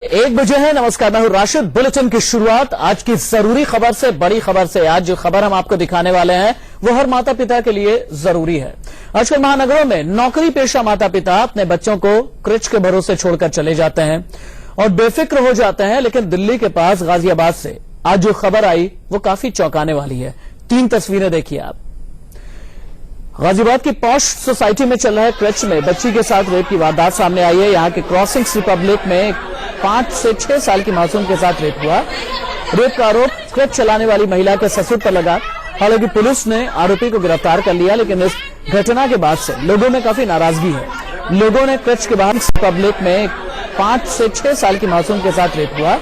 1 बजे है। नमस्कार, मैं हूं राशिद। बुलेटिन की शुरुआत आज की जरूरी खबर से, बड़ी खबर से। आज जो खबर हम आपको दिखाने वाले हैं वो हर माता पिता के लिए जरूरी है। आजकल महानगरों में नौकरी पेशा माता पिता अपने बच्चों को क्रिच के भरोसे छोड़कर चले जाते हैं और बेफिक्र हो जाते हैं। लेकिन दिल्ली के पास गाजियाबाद से आज जो खबर आई वो काफी चौंकाने वाली है। 3 तस्वीरें देखिए आप। गाजियाबाद की पॉश सोसाइटी में चल रहे क्रिच में बच्ची के साथ रेप की वारदात सामने आई है। यहां के क्रॉसिंग्स रिपब्लिक में 5 से 6 साल की मासूम के साथ रेप हुआ। रेप का आरोप क्रिच चलाने वाली महिला के ससुर पर लगा। हालांकि पुलिस ने आरोपी को गिरफ्तार कर लिया, लेकिन इस घटना के बाद से लोगों में काफी नाराजगी है। लोगों ने क्रिच के बाहर रिपब्लिक में 5 से 6 साल की मासूम के साथ रेप हुआ।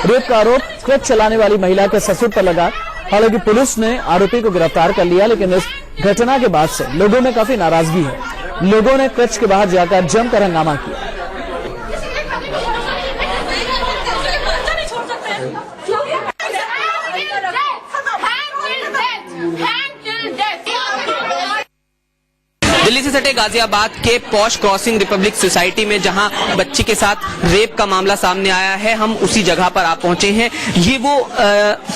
रेप का आरोप क्रिच चलाने वाली महिला के ससुर पर लगा। हालांकि पुलिस ने आरोपी को गिरफ्तार कर लिया, लेकिन इस घटना के बाद से लोगों में काफी नाराजगी है। लोगों ने क्रिच के बाहर जाकर जमकर हंगामा किया। दिल्ली से सटे गाजियाबाद के पॉश क्रॉसिंग रिपब्लिक सोसाइटी में जहां बच्ची के साथ रेप का मामला सामने आया है, हम उसी जगह पर आप पहुंचे हैं। ये वो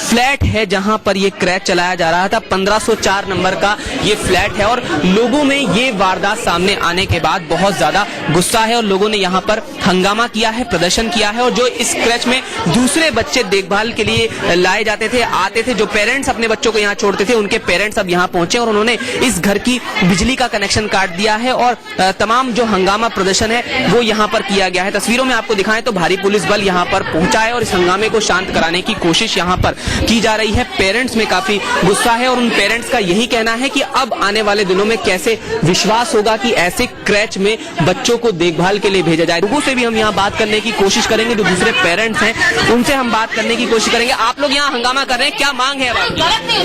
फ्लैट है जहां पर ये क्रैच चलाया जा रहा था। 1504 नंबर का ये फ्लैट है और लोगों में ये वारदात सामने आने के बाद बहुत ज्यादा गुस्सा है और लोगों ने यहाँ पर हंगामा किया है, प्रदर्शन किया है। और जो इस क्रैच में दूसरे बच्चे देखभाल के लिए लाए जाते थे, आते थे, जो पेरेंट्स अपने बच्चों को यहाँ छोड़ते थे, उनके पेरेंट्स अब यहाँ पहुंचे और उन्होंने इस घर की बिजली का कनेक्शन काट दिया है और तमाम जो हंगामा प्रदर्शन है वो यहाँ पर किया गया है। तस्वीरों में आपको दिखाएं तो भारी पुलिस बल यहाँ पर पहुंचा है और इस हंगामे को शांत कराने की कोशिश यहाँ पर की जा रही है। पेरेंट्स में काफी गुस्सा है और उन पेरेंट्स का यही कहना है कि अब आने वाले दिनों में कैसे विश्वास होगा कि ऐसे क्रैच में बच्चों को देखभाल के लिए भेजा जाए। लोगों से भी हम यहाँ बात करने की कोशिश करेंगे, जो दूसरे पेरेंट्स हैं उनसे हम बात करने की कोशिश करेंगे। आप लोग यहाँ हंगामा कर रहे हैं, क्या मांग है?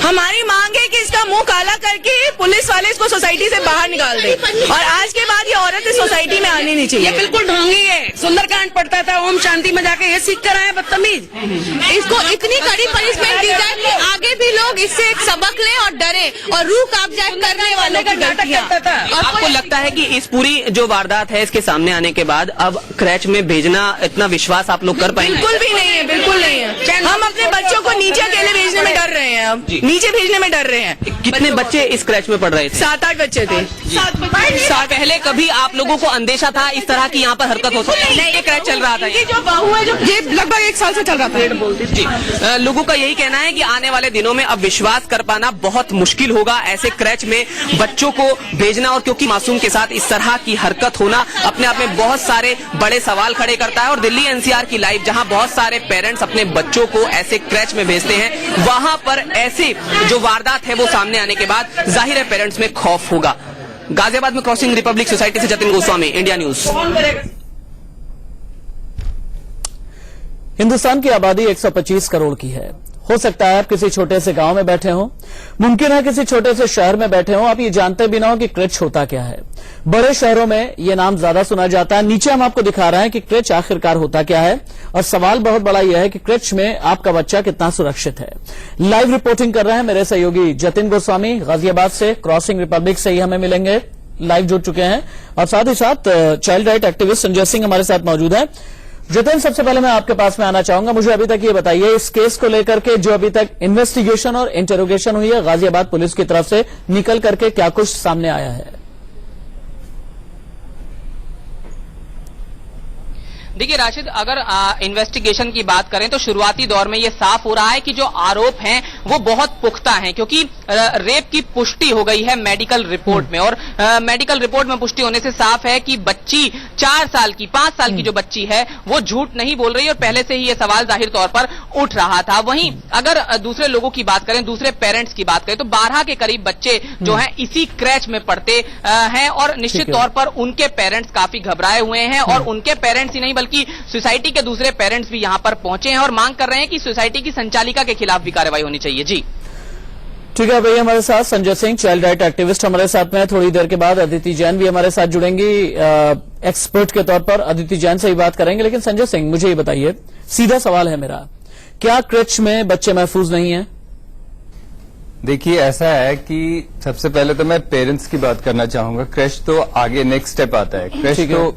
हमारी मांग है कि इसका मुंह काला करके पुलिस वाले इसको सोसाइटी से बाहर निकाल दे और आज के बाद ये औरत इस सोसाइटी में आनी नहीं चाहिए। ये बिल्कुल ढोंगी है। सुंदरकांड पढ़ता था, ओम शांति में जाके ये सीख कर आए बदतमीज। इसको इतनी कड़ी पनिशमेंट दी जाए कि आगे भी लोग इससे एक सबक लें और डरे और रूह कांप जाए करने वालों की गलतियां। आपको लगता है कि इस पूरी जो वारदात है इसके सामने आने के बाद अब क्रैच में भेजना इतना विश्वास आप लोग कर पाएंगे? बिल्कुल भी नहीं है, बिल्कुल नहीं है। हम अपने बच्चों को नीचे अकेले भेजने में डर रहे हैं। अब नीचे भेजने में डर रहे हैं। कितने बच्चे इस क्रैच में पढ़ रहे थे? 7-8 बच्चे थे। पहले कभी आप लोगों को अंदेशा था इस तरह की यहाँ पर हरकत हो सकती है? ये क्रैच चल रहा था। ये जो बहू है, जो ये लगभग 1 साल से चल रहा था। जी, लोगों का यही कहना है कि आने वाले दिनों में अब विश्वास कर पाना बहुत मुश्किल होगा ऐसे क्रैच में बच्चों को भेजना। और क्योंकि मासूम के साथ इस तरह की हरकत होना अपने आप में बहुत सारे बड़े सवाल खड़े करता है। और दिल्ली एनसीआर की लाइव, जहां बहुत सारे पेरेंट्स अपने बच्चों को ऐसे क्रैच में भेजते हैं, वहां पर ऐसे जो वारदात है वो सामने आने के बाद जाहिर है पेरेंट्स में खौफ होगा। गाजियाबाद में क्रॉसिंग रिपब्लिक सोसाइटी से जतिन गोस्वामी, इंडिया न्यूज। हिंदुस्तान की आबादी 125 करोड़ की है। हो सकता है आप किसी छोटे से गांव में बैठे हों, मुमकिन है किसी छोटे से शहर में बैठे हों, आप ये जानते भी ना हो कि क्रिच होता क्या है। बड़े शहरों में ये नाम ज्यादा सुना जाता है। नीचे हम आपको दिखा रहे हैं कि क्रिच आखिरकार होता क्या है और सवाल बहुत बड़ा यह है कि क्रिच में आपका बच्चा कितना सुरक्षित है। लाइव रिपोर्टिंग कर रहे हैं मेरे सहयोगी जतिन गोस्वामी गाजियाबाद से। क्रॉसिंग रिपब्लिक से ही हमें मिलेंगे, लाइव जुड़ चुके हैं और साथ ही साथ child right activist Sanjay Singh हमारे साथ मौजूद है। जतिन, सबसे पहले मैं आपके पास में आना चाहूंगा। मुझे अभी तक ये बताइए, इस केस को लेकर के जो अभी तक इन्वेस्टिगेशन और इंटरोगेशन हुई है गाजियाबाद पुलिस की तरफ से, निकल करके क्या कुछ सामने आया है? देखिए राशिद, अगर इन्वेस्टिगेशन की बात करें तो शुरुआती दौर में ये साफ हो रहा है कि जो आरोप हैं वो बहुत पुख्ता हैं, क्योंकि रेप की पुष्टि हो गई है मेडिकल रिपोर्ट में। और मेडिकल रिपोर्ट में पुष्टि होने से साफ है कि बच्ची 4 साल की, 5 साल की जो बच्ची है वो झूठ नहीं बोल रही और पहले से ही ये सवाल जाहिर तौर पर उठ रहा था। वहीं अगर दूसरे लोगों की बात करें, दूसरे पेरेंट्स की बात करें, तो 12 के करीब बच्चे जो हैं इसी क्रैच में पढ़ते हैं और निश्चित तौर पर उनके पेरेंट्स काफी घबराए हुए हैं। और उनके पेरेंट्स ही नहीं बल्कि सोसाइटी के दूसरे पेरेंट्स भी यहां पर पहुंचे हैं और मांग कर रहे हैं कि सोसाइटी की संचालिका के खिलाफ भी कार्रवाई होनी चाहिए। जी ठीक है भैया, हमारे साथ Sanjay Singh child right activist हमारे साथ में। थोड़ी देर के बाद अदिति जैन भी हमारे साथ जुड़ेंगी, एक्सपर्ट के तौर पर अदिति जैन से ही बात करेंगे। लेकिन संजय सिंह, मुझे ये बताइए, सीधा सवाल है मेरा, क्या क्रिच में बच्चे महफूज नहीं है? देखिए, ऐसा है कि सबसे पहले तो मैं पेरेंट्स की बात करना चाहूंगा। क्रिच तो आगे नेक्स्ट स्टेप आता है। क्रिच तो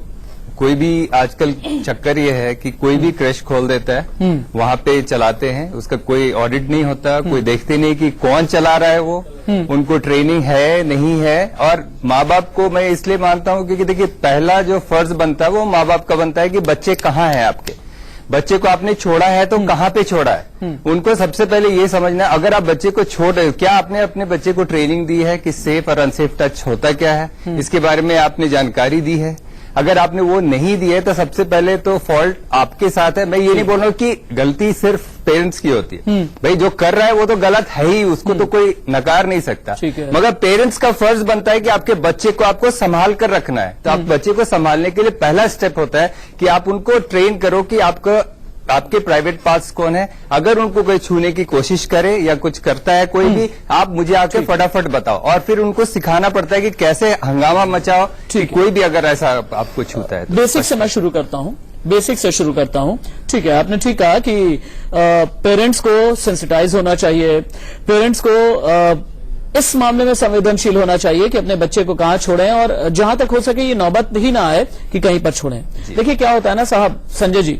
कोई भी आजकल चक्कर ये है कि कोई भी क्रश खोल देता है, वहां पे चलाते हैं, उसका कोई ऑडिट नहीं होता, कोई देखते नहीं कि कौन चला रहा है वो, उनको ट्रेनिंग है नहीं है। और माँ बाप को मैं इसलिए मानता हूँ क्योंकि देखिए पहला जो फर्ज बनता है वो माँ बाप का बनता है कि बच्चे कहाँ हैं आपके, बच्चे को आपने छोड़ा है तो कहाँ पे छोड़ा है। उनको सबसे पहले ये समझना है, अगर आप बच्चे को छोड़ रहे हो, क्या आपने अपने बच्चे को ट्रेनिंग दी है कि सेफ और अनसेफ टच होता क्या है, इसके बारे में आपने जानकारी दी है। अगर आपने वो नहीं दी है तो सबसे पहले तो फॉल्ट आपके साथ है। मैं ये नहीं बोल रहा हूँ कि गलती सिर्फ पेरेंट्स की होती है, भाई जो कर रहा है वो तो गलत है ही, उसको तो कोई नकार नहीं सकता, मगर पेरेंट्स का फर्ज बनता है कि आपके बच्चे को आपको संभाल कर रखना है। तो आप बच्चे को संभालने के लिए पहला स्टेप होता है कि आप उनको ट्रेन करो कि आपके प्राइवेट पार्ट्स कौन है। अगर उनको कोई छूने की कोशिश करे या कुछ करता है कोई भी, आप मुझे आके फटाफट बताओ। और फिर उनको सिखाना पड़ता है कि कैसे हंगामा मचाओ कि कोई भी अगर ऐसा आपको छूता है तो। बेसिक से मैं शुरू करता हूँ, बेसिक से शुरू करता हूँ। ठीक है, आपने ठीक कहा कि पेरेंट्स को सेंसिटाइज होना चाहिए, पेरेंट्स को इस मामले में संवेदनशील होना चाहिए कि अपने बच्चे को कहाँ छोड़ें और जहां तक हो सके ये नौबत ही ना आए कि कहीं पर छोड़ें। देखिए क्या होता है ना साहब, संजय जी,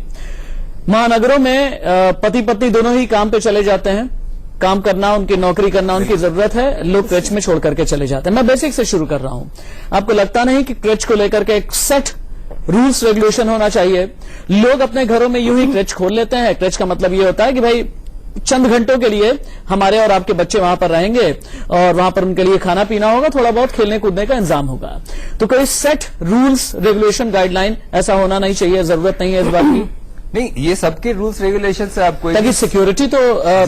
महानगरों में पति पत्नी दोनों ही काम पे चले जाते हैं, काम करना, उनकी नौकरी करना उनकी जरूरत है, लोग क्रच में छोड़ करके चले जाते हैं। मैं बेसिक से शुरू कर रहा हूं। आपको लगता नहीं कि क्रच को लेकर के एक सेट रूल्स रेगुलेशन होना चाहिए? लोग अपने घरों में यूं ही क्रच खोल लेते हैं। क्रच का मतलब ये होता है कि भाई चंद घंटों के लिए हमारे और आपके बच्चे वहां पर रहेंगे और वहां पर उनके लिए खाना पीना होगा, थोड़ा बहुत खेलने कूदने का इंतजाम होगा। तो कोई सेट रूल्स रेगुलेशन गाइडलाइन ऐसा होना नहीं चाहिए, जरूरत नहीं है इस बात की? नहीं, ये सबके रूल्स रेगुलेशन से आपको ताकि सिक्योरिटी तो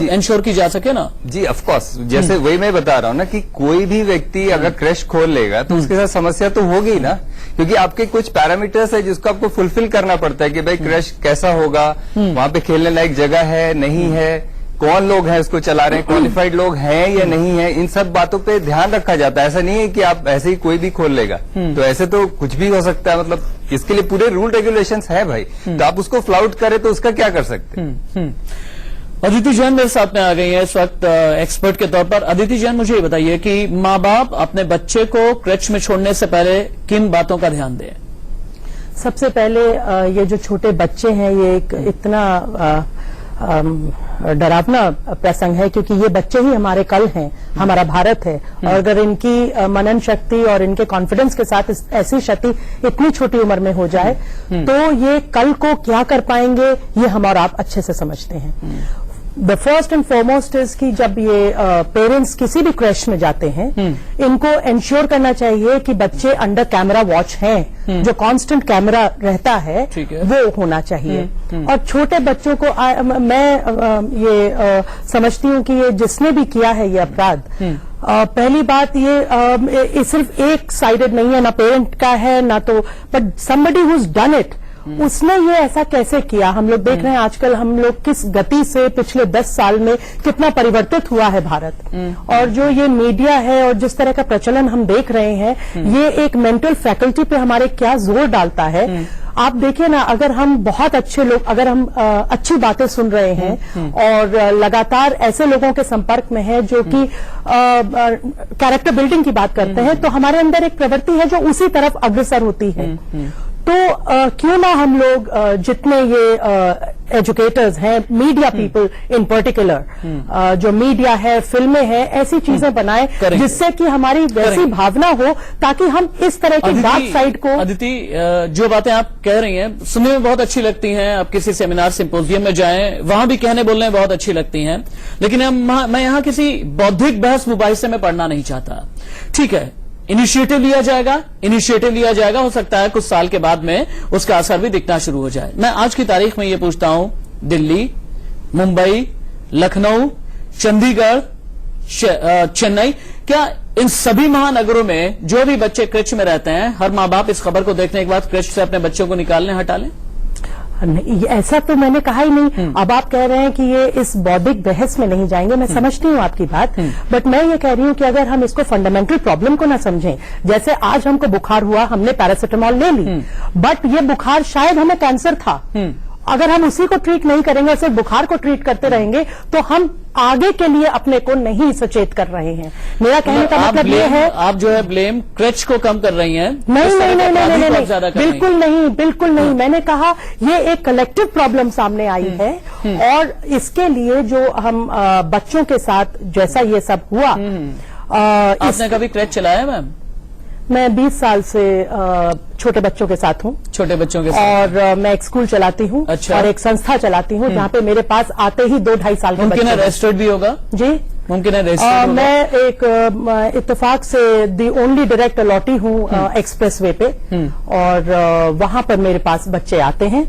इंश्योर की जा सके ना। जी ऑफ कोर्स, जैसे वही मैं बता रहा हूँ ना कि कोई भी व्यक्ति अगर क्रश खोल लेगा तो उसके साथ समस्या तो होगी ना, क्योंकि आपके कुछ पैरामीटर्स है जिसको आपको फुलफिल करना पड़ता है कि भाई क्रश कैसा होगा, वहां पे खेलने लायक जगह है नहीं है, कौन लोग हैं उसको चला रहे हैं, क्वालिफाइड लोग हैं या नहीं है, इन सब बातों पे ध्यान रखा जाता है। ऐसा नहीं है कि आप ऐसे ही कोई भी खोल लेगा, तो ऐसे तो कुछ भी हो सकता है। मतलब इसके लिए पूरे रूल रेगुलेशंस है भाई, तो आप उसको फ्लाउट करें तो उसका क्या कर सकते हैं। अदिति जैन मेरे साथ में आ गई है इस वक्त एक्सपर्ट के तौर पर। अदिति जैन, मुझे ये बताइए कि माँ बाप अपने बच्चे को क्रच में छोड़ने से पहले किन बातों का ध्यान दें? सबसे पहले ये जो छोटे बच्चे हैं, ये एक इतना डरावना प्रसंग है क्योंकि ये बच्चे ही हमारे कल हैं, हमारा भारत है। और अगर इनकी मनन शक्ति और इनके कॉन्फिडेंस के साथ ऐसी क्षति इतनी छोटी उम्र में हो जाए तो ये कल को क्या कर पाएंगे, ये हम और आप अच्छे से समझते हैं। The first and foremost is कि जब ये पेरेंट्स किसी भी क्रैश में जाते हैं, इनको इंश्योर करना चाहिए कि बच्चे अंडर कैमरा वॉच हैं, जो कांस्टेंट कैमरा रहता है वो होना चाहिए। और छोटे बच्चों को मैं ये समझती हूँ कि ये जिसने भी किया है ये अपराध, पहली बात ये सिर्फ एक साइडेड नहीं है, ना पेरेंट का है ना तो, but somebody who is done it, उसने ये ऐसा कैसे किया। हम लोग देख रहे हैं आजकल हम लोग किस गति से पिछले 10 साल में कितना परिवर्तित हुआ है भारत। और जो ये मीडिया है और जिस तरह का प्रचलन हम देख रहे हैं, ये एक मेंटल फैकल्टी पे हमारे क्या जोर डालता है। आप देखिए ना, अगर हम बहुत अच्छे लोग, अगर हम अच्छी बातें सुन रहे हैं और लगातार ऐसे लोगों के संपर्क में हैं जो कि कैरेक्टर बिल्डिंग की बात करते हैं, तो हमारे अंदर एक प्रवृत्ति है जो उसी तरफ अग्रसर होती है। तो क्यों ना हम लोग जितने ये एजुकेटर्स हैं, मीडिया पीपल इन पर्टिकुलर, जो मीडिया है, फिल्में हैं, ऐसी चीजें बनाएं जिससे कि हमारी वैसी भावना हो ताकि हम इस तरह की डार्क साइड को। अदिति, जो बातें आप कह रही हैं सुनने में बहुत अच्छी लगती हैं। आप किसी सेमिनार सिंपोजियम में जाएं, वहां भी कहने बोलने में बहुत अच्छी लगती हैं, लेकिन मैं यहां किसी बौद्धिक बहस मुबाहिसे में पढ़ना नहीं चाहता। ठीक है, इनिशिएटिव लिया जाएगा, हो सकता है कुछ साल के बाद में उसका असर भी दिखना शुरू हो जाए। मैं आज की तारीख में ये पूछता हूं, दिल्ली, मुंबई, लखनऊ, चंडीगढ़, चेन्नई, क्या इन सभी महानगरों में जो भी बच्चे क्रच में रहते हैं, हर माँ बाप इस खबर को देखने के बाद क्रच से अपने बच्चों को निकालने हटा लें? नहीं, ऐसा तो मैंने कहा ही नहीं। अब आप कह रहे हैं कि ये इस बौद्धिक बहस में नहीं जाएंगे, मैं समझती हूँ आपकी बात, बट मैं ये कह रही हूँ कि अगर हम इसको फंडामेंटल प्रॉब्लम को ना समझें, जैसे आज हमको बुखार हुआ, हमने पैरासिटामोल ले ली, बट ये बुखार शायद हमें कैंसर था, अगर हम उसी को ट्रीट नहीं करेंगे और सिर्फ बुखार को ट्रीट करते रहेंगे तो हम आगे के लिए अपने को नहीं सचेत कर रहे हैं। मेरा कहने का मतलब ये है, आप जो है ब्लेम क्रच को कम कर रही हैं। नहीं, बिल्कुल नहीं। मैंने कहा ये एक कलेक्टिव प्रॉब्लम सामने आई है और इसके लिए जो हम बच्चों के साथ जैसा ये सब हुआ। आपने कभी क्रच चलाया मैम? मैं 20 साल से छोटे बच्चों के साथ हूँ। छोटे बच्चों के साथ? और मैं एक स्कूल चलाती हूँ। अच्छा। और एक संस्था चलाती हूँ जहाँ पे मेरे पास आते ही 2-2.5 साल के मुमकिन है रजिस्टर्ड भी होगा? जी मुमकिन है रजिस्टर्ड होगा? मैं एक इत्तेफाक से दी ओनली डायरेक्ट अलॉटी हूँ एक्सप्रेस वे पे और वहाँ पर मेरे पास बच्चे आते हैं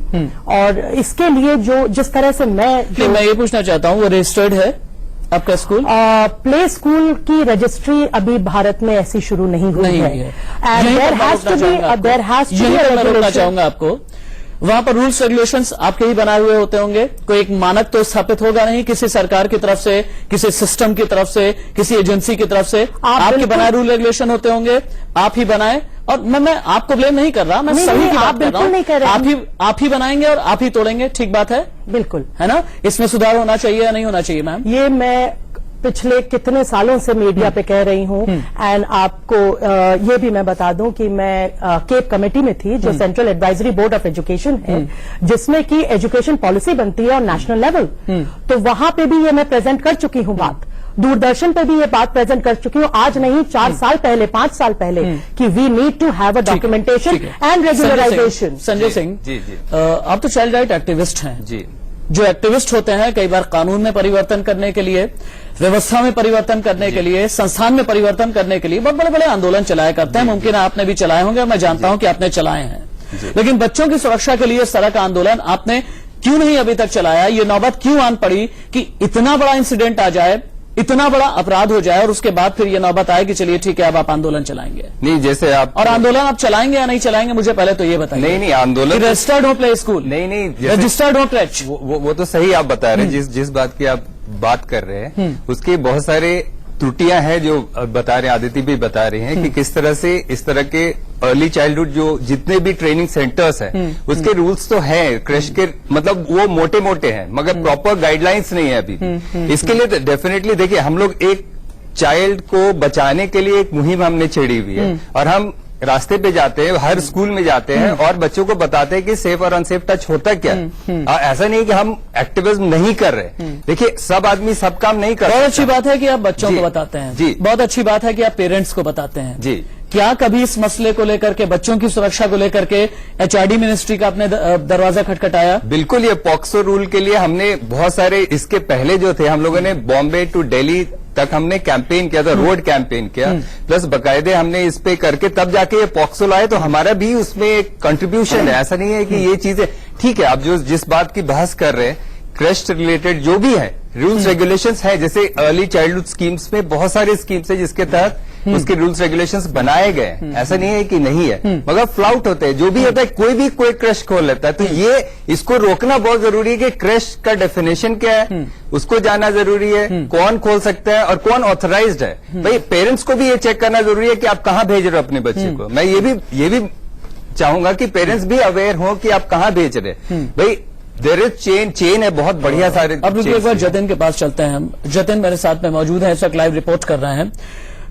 और इसके लिए जो जिस तरह से मैं ये पूछना चाहता हूँ, वो रजिस्टर्ड है आपका स्कूल? प्ले स्कूल की रजिस्ट्री अभी भारत में ऐसी शुरू नहीं हुई है। मैं रोकना चाहूंगा आपको। वहां पर रूल्स रेगुलेशंस आपके ही बनाए हुए होते होंगे, कोई एक मानक तो स्थापित होगा नहीं किसी सरकार की तरफ से, किसी सिस्टम की तरफ से, किसी एजेंसी की तरफ से। आपके बनाए रूल रेगुलेशन होते होंगे, आप ही बनाए। और मैं आपको ब्लेम नहीं कर रहा, मैं सभी की बात कर रहा हूं। आप ही बनाएंगे और आप ही तोड़ेंगे, ठीक बात है? बिल्कुल, है ना? इसमें सुधार होना चाहिए या नहीं होना चाहिए मैम? ये मैं पिछले कितने सालों से मीडिया पे कह रही हूँ एंड आपको ये भी मैं बता दूं कि मैं केप कमेटी में थी जो central advisory board of education है जिसमें कि एजुकेशन पॉलिसी बनती है और नेशनल लेवल। तो वहां पे भी ये मैं प्रेजेंट कर चुकी हूँ बात, दूरदर्शन पे भी ये बात प्रेजेंट कर चुकी हूँ, आज नहीं 4 साल पहले 5 साल पहले कि we need to have a documentation and regularization. Sanjay Singh ji आप तो चाइल्ड राइट एक्टिविस्ट हैं जी। जो एक्टिविस्ट होते हैं कई बार कानून में परिवर्तन करने के लिए, व्यवस्था में परिवर्तन करने के लिए, संस्थान में परिवर्तन करने के लिए बहुत बड़े बड़े आंदोलन चलाया करते हैं। मुमकिन है आपने भी चलाए होंगे, मैं जानता हूं कि आपने चलाए हैं। लेकिन बच्चों की सुरक्षा के लिए इस तरह का आंदोलन आपने क्यों नहीं अभी तक चलाया? ये नौबत क्यों आन पड़ी कि इतना बड़ा इंसिडेंट आ जाए, इतना बड़ा अपराध हो जाए और उसके बाद फिर ये नौबत आए कि चलिए ठीक है अब आप आंदोलन चलाएंगे? नहीं, जैसे आप और आंदोलन आप चलाएंगे या नहीं चलाएंगे, मुझे पहले तो ये बताइए। नहीं, आंदोलन रजिस्टर्ड हो प्ले स्कूल? नहीं, रजिस्टर्ड हो क्रच? वो तो सही आप बता रहे हैं। जिस बात की आप बात कर रहे हैं उसकी बहुत सारे त्रुटियां हैं जो बता रहे हैं, आदित्य भी बता रहे हैं कि किस तरह से इस तरह के अर्ली चाइल्डहुड जो जितने भी ट्रेनिंग सेंटर्स हैं उसके रूल्स तो हैं, क्रश के मतलब वो मोटे मोटे हैं मगर प्रॉपर गाइडलाइंस नहीं है अभी। इसके लिए डेफिनेटली देखिए हम लोग एक चाइल्ड को बचाने के लिए एक मुहिम हमने छेड़ी हुई है और हम रास्ते पे जाते हैं, हर स्कूल में जाते हैं और बच्चों को बताते हैं कि सेफ और अनसेफ टच होता क्या है। ऐसा नहीं कि हम एक्टिविज्म नहीं कर रहे। देखिए सब आदमी सब काम नहीं कर रहे। बहुत अच्छी बात है कि आप बच्चों को बताते हैं जी। बहुत अच्छी बात है कि आप पेरेंट्स को बताते हैं जी। क्या कभी इस मसले को लेकर के, बच्चों की सुरक्षा को लेकर के एचआरडी मिनिस्ट्री का आपने दरवाजा खटखटाया? बिल्कुल, ये पॉक्सो रूल के लिए हमने बहुत सारे, इसके पहले जो थे हम लोगों ने बॉम्बे टू दिल्ली तक हमने कैंपेन किया था, रोड कैंपेन किया, प्लस बकायदे हमने इस पे करके तब जाके ये पॉक्सो लाए। तो हमारा भी उसमें एक कंट्रीब्यूशन है। ऐसा नहीं है कि ये चीजें ठीक है। आप जो जिस बात की बहस कर रहे हैं क्रश रिलेटेड जो भी है रूल्स रेगुलेशंस है, जैसे अर्ली चाइल्डहुड स्कीम्स में बहुत सारे स्कीम्स है जिसके तहत उसके रूल्स रेगुलेशंस बनाए गए हैं। ऐसा नहीं है कि नहीं है मगर फ्लाउट होते हैं, जो भी होता है कोई क्रश खोल लेता है। तो ये इसको रोकना बहुत जरूरी है कि क्रश का डेफिनेशन क्या है उसको जानना जरूरी है, कौन खोल सकता है और कौन ऑथराइज्ड है। भाई पेरेंट्स को भी ये चेक करना जरूरी है कि आप कहां भेज रहे हो अपने बच्चे को। मैं ये भी चाहूंगा कि पेरेंट्स भी अवेयर हो कि आप कहां भेज रहे। भाई देयर इज चेन है बहुत बढ़िया सारे। अब रुकिए एक बार जतिन के पास चलते हैं हम। जतिन मेरे साथ में मौजूद है, इस वक्त लाइव रिपोर्ट कर रहे हैं।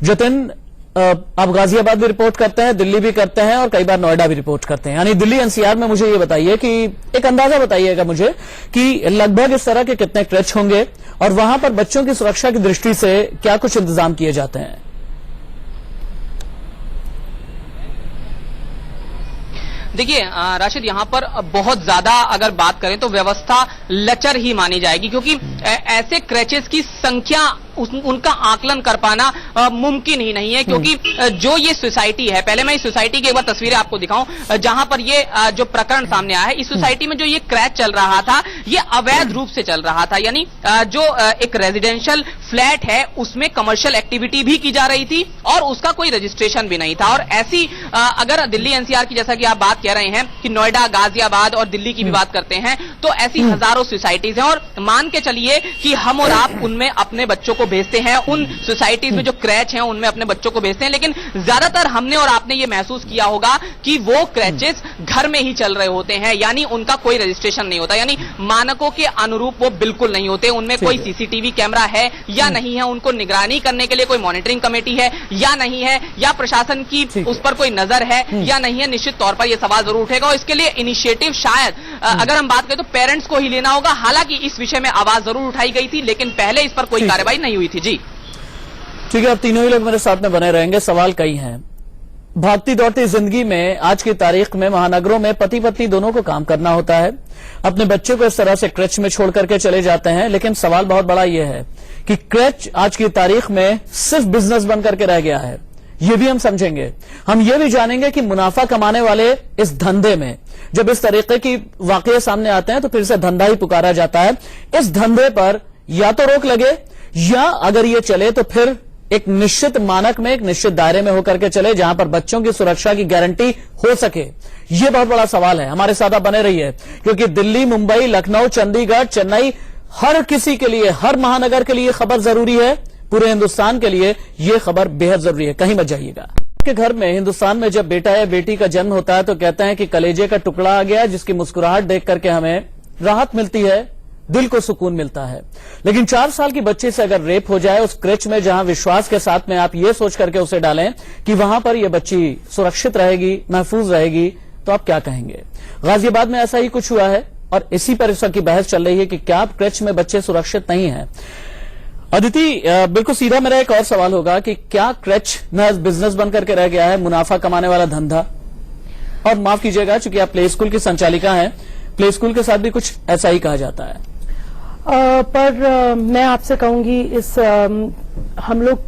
जतिन आप गाजियाबाद भी रिपोर्ट करते हैं, दिल्ली भी करते हैं और कई बार नोएडा भी रिपोर्ट करते हैं, यानी दिल्ली एनसीआर में। मुझे ये बताइए कि एक अंदाजा बताइएगा मुझे कि लगभग इस तरह के कितने क्रच होंगे और वहां पर बच्चों की सुरक्षा की दृष्टि से क्या कुछ इंतजाम किए जाते हैं? देखिए राशिद, यहाँ पर बहुत ज्यादा अगर बात करें तो व्यवस्था लचर ही मानी जाएगी क्योंकि ऐसे क्रैचेस की संख्या उनका आकलन कर पाना मुमकिन ही नहीं है क्योंकि जो ये सोसाइटी है, पहले मैं इस सोसाइटी की एक बार तस्वीरें आपको दिखाऊं जहां पर ये जो प्रकरण सामने आया है, इस सोसाइटी में जो ये क्रैच चल रहा था ये अवैध रूप से चल रहा था। यानी जो एक रेजिडेंशियल फ्लैट है उसमें कमर्शियल एक्टिविटी भी की जा रही थी और उसका कोई रजिस्ट्रेशन भी नहीं था। और ऐसी अगर दिल्ली एनसीआर की, जैसा कि आप बात कह रहे हैं कि नोएडा, गाजियाबाद और दिल्ली की भी बात करते हैं, तो ऐसी हजारों सोसाइटीज हैं और मान के चलिए कि हम और आप उनमें अपने बच्चों को को भेजते हैं, उन सोसाइटीज में जो क्रैच हैं उनमें अपने बच्चों को भेजते हैं, लेकिन ज्यादातर हमने और आपने ये महसूस किया होगा कि वो क्रैचेस घर में ही चल रहे होते हैं, यानी उनका कोई रजिस्ट्रेशन नहीं होता, यानी मानकों के अनुरूप वो बिल्कुल नहीं होते। उनमें कोई सीसीटीवी कैमरा है या नहीं है, उनको निगरानी करने के लिए कोई मॉनिटरिंग कमेटी है या नहीं है, या प्रशासन की उस पर कोई नजर है या नहीं है। निश्चित तौर पर यह सवाल जरूर उठेगा और इसके लिए इनिशिएटिव शायद अगर हम बात करें तो पेरेंट्स को ही लेना होगा। हालांकि इस विषय में आवाज जरूर उठाई गई थी, लेकिन पहले इस पर कोई कार्रवाई नहीं हुई थी। जी ठीक है, अब तीनों ही लोग मेरे साथ में बने रहेंगे। सवाल कई हैं। भागती दौड़ती जिंदगी में आज की तारीख में महानगरों में पति पत्नी दोनों को काम करना होता है, अपने बच्चे को इस तरह से क्रच में छोड़ करके चले जाते हैं। लेकिन सवाल बहुत बड़ा यह है कि क्रच आज की तारीख में सिर्फ बिजनेस बन करके रह गया है। ये भी हम समझेंगे, हम ये भी जानेंगे कि मुनाफा कमाने वाले इस धंधे में जब इस तरीके की वाकये सामने आते हैं तो फिर से धंधा ही पुकारा जाता है। इस धंधे पर या तो रोक लगे या अगर ये चले तो फिर एक निश्चित मानक में, एक निश्चित दायरे में होकर के चले जहां पर बच्चों की सुरक्षा की गारंटी हो सके। यह बहुत बड़ा सवाल है। हमारे साथ आप बने रहिए, क्योंकि दिल्ली, मुंबई, लखनऊ, चंडीगढ़, चेन्नई, हर किसी के लिए, हर महानगर के लिए खबर जरूरी है। पूरे हिंदुस्तान के लिए यह खबर बेहद जरूरी है। कहीं मत जाइएगा। आपके घर में, हिंदुस्तान में जब बेटा या बेटी का जन्म होता है तो कहते हैं कि कलेजे का टुकड़ा आ गया, जिसकी मुस्कुराहट देख करके हमें राहत मिलती है, दिल को सुकून मिलता है। लेकिन 4 साल की बच्ची से अगर रेप हो जाए उस क्रच में, जहां विश्वास के साथ में आप ये सोच करके उसे डालें कि वहां पर यह बच्ची सुरक्षित रहेगी, महफूज रहेगी, तो आप क्या कहेंगे? गाजियाबाद में ऐसा ही कुछ हुआ है और इसी पर इस वक्त की बहस चल रही है कि क्या क्रच में बच्चे सुरक्षित नहीं है। अदिति, बिल्कुल सीधा मेरा एक और सवाल होगा कि क्या क्रच महज बिजनेस बन करके रह गया है, मुनाफा कमाने वाला धंधा? और माफ कीजिएगा, चूंकि आप प्ले स्कूल की संचालिका हैं, प्ले स्कूल के साथ भी कुछ ऐसा ही कहा जाता है। पर मैं आपसे कहूंगी, इस हम लोग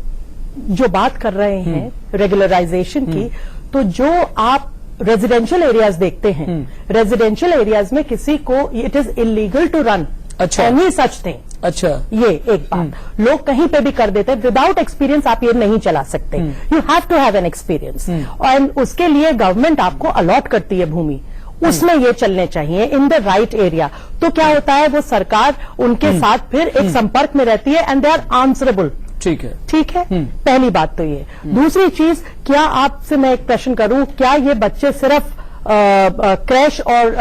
जो बात कर रहे हैं रेगुलराइजेशन की, तो जो आप रेजिडेंशियल एरियाज देखते हैं, रेजिडेंशियल एरियाज में किसी को it is illegal to run any such thing. अच्छा, ये एक बात लोग कहीं पे भी कर देते हैं। विदाउट एक्सपीरियंस आप ये नहीं चला सकते, you have to have an experience, और उसके लिए गवर्नमेंट आपको अलॉट करती है भूमि, उसमें ये चलने चाहिए इन द राइट एरिया। तो क्या होता है, वो सरकार उनके साथ फिर एक संपर्क में रहती है एंड दे आर आंसरेबल। ठीक है, ठीक है। पहली बात तो ये। दूसरी चीज, क्या आपसे मैं एक प्रश्न करूं, क्या ये बच्चे सिर्फ क्रैश और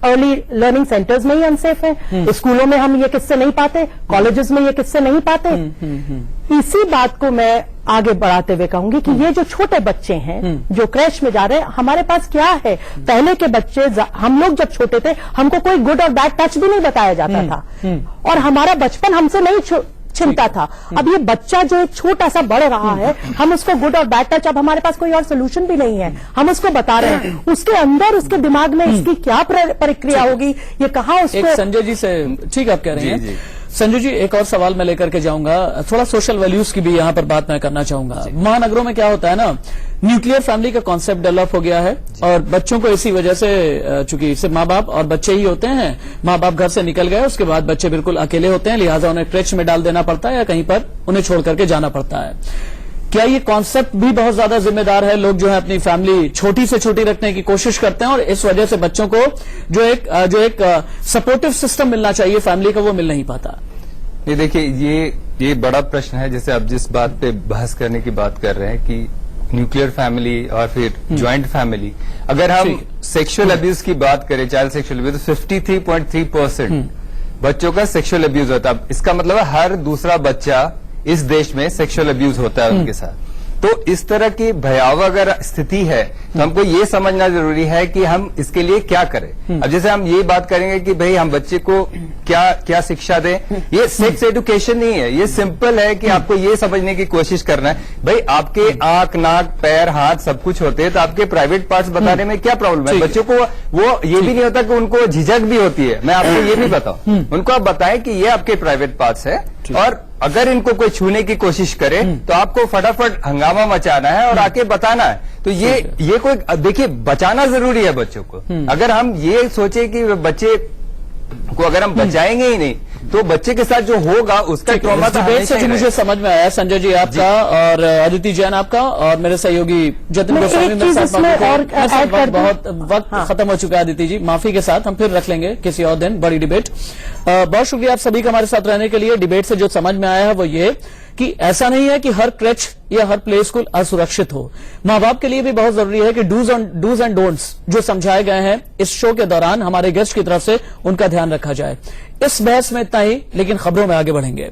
अर्ली लर्निंग सेंटर्स में ही अनसेफ है? स्कूलों में हम ये किस्से नहीं पाते, कॉलेजेस में ये किस्से नहीं पाते? इसी बात को मैं आगे बढ़ाते हुए कहूंगी कि ये जो छोटे बच्चे हैं जो क्रैश में जा रहे हैं, हमारे पास क्या है? पहले के बच्चे, हम लोग जब छोटे थे, हमको कोई गुड और बैड टच भी नहीं बताया जाता था, और हमारा बचपन हमसे नहीं छिनता था। अब ये बच्चा जो एक छोटा सा बढ़ रहा है, हम उसको गुड और बैड टच, अब हमारे पास कोई और सोल्यूशन भी नहीं है, हम उसको बता रहे हैं, उसके अंदर, उसके दिमाग में इसकी क्या प्रक्रिया होगी, ये कहाँ उसको। एक संजय जी से, ठीक आप कह रहे हैं संजय जी, एक और सवाल मैं लेकर के जाऊंगा, थोड़ा सोशल वैल्यूज की भी यहां पर बात मैं करना चाहूंगा। महानगरों में क्या होता है ना, न्यूक्लियर फैमिली का कॉन्सेप्ट डेवलप हो गया है और बच्चों को इसी वजह से, चूंकि सिर्फ माँ बाप और बच्चे ही होते हैं, माँ बाप घर से निकल गए, उसके बाद बच्चे बिल्कुल अकेले होते हैं, लिहाजा उन्हें क्रच में डाल देना पड़ता है या कहीं पर उन्हें छोड़ करके जाना पड़ता है। क्या ये कॉन्सेप्ट भी बहुत ज्यादा जिम्मेदार है? लोग जो है अपनी फैमिली छोटी से छोटी रखने की कोशिश करते हैं और इस वजह से बच्चों को जो एक सपोर्टिव सिस्टम मिलना चाहिए फैमिली का, वो मिल नहीं पाता। ये देखिए, ये बड़ा प्रश्न है। जैसे आप जिस बात पे बहस करने की बात कर रहे हैं कि न्यूक्लियर फैमिली और फिर ज्वाइंट फैमिली, अगर हम सेक्सुअल अब्यूज की बात करें, चाइल्ड सेक्सुअल अब्यूज, तो 53.3% बच्चों का सेक्सुअल अब्यूज होता है। इसका मतलब है हर दूसरा बच्चा इस देश में सेक्सुअल अब्यूज होता है उनके साथ। तो इस तरह की भयावह अगर स्थिति है तो हमको ये समझना जरूरी है कि हम इसके लिए क्या करें। अब जैसे हम ये बात करेंगे कि भाई हम बच्चे को क्या शिक्षा दें, ये सेक्स एजुकेशन नहीं है, ये सिंपल है कि आपको ये समझने की कोशिश करना है, भाई आपके आंख, नाक, पैर, हाथ सब कुछ होते हैं, तो आपके प्राइवेट पार्ट्स बताने में क्या प्रॉब्लम है? बच्चों को वो ये भी नहीं होता कि उनको झिझक भी होती है, मैं आपको ये भी बताऊं, उनको आप बताएं कि ये आपके प्राइवेट पार्ट्स है, और अगर इनको कोई छूने की कोशिश करे तो आपको फटाफट हंगामा मचाना है और आके बताना है। तो ये कोई, देखिए, बचाना जरूरी है बच्चों को। अगर हम ये सोचे कि बच्चे को अगर हम बचाएंगे ही नहीं तो बच्चे के साथ जो होगा उसका ट्रॉमा तो डिबेट से हमेशा ही जो मुझे रहेगा। समझ में आया, संजय जी आपका और अदिति जैन आपका और मेरे सहयोगी जतिन मैं गोस्वामी एक मेरे चीज साथ इसमें मौजूद हैं। और मैं सब ऐड कर दूं। बहुत वक्त खत्म हो चुका है अदिति जी, माफी के साथ हम फिर रख लेंगे किसी और दिन बड़ी डिबेट। बहुत शुक्रिया आप सभी का हमारे साथ रहने के लिए। डिबेट से जो समझ में आया है वो ये कि ऐसा नहीं है कि हर क्रेच या हर प्ले स्कूल असुरक्षित हो। माँ बाप के लिए भी बहुत जरूरी है कि डूज एंड डोंट्स जो समझाए गए हैं इस शो के दौरान हमारे गेस्ट की तरफ से उनका ध्यान रखा जाए। इस बहस में इतना ही, लेकिन खबरों में आगे बढ़ेंगे।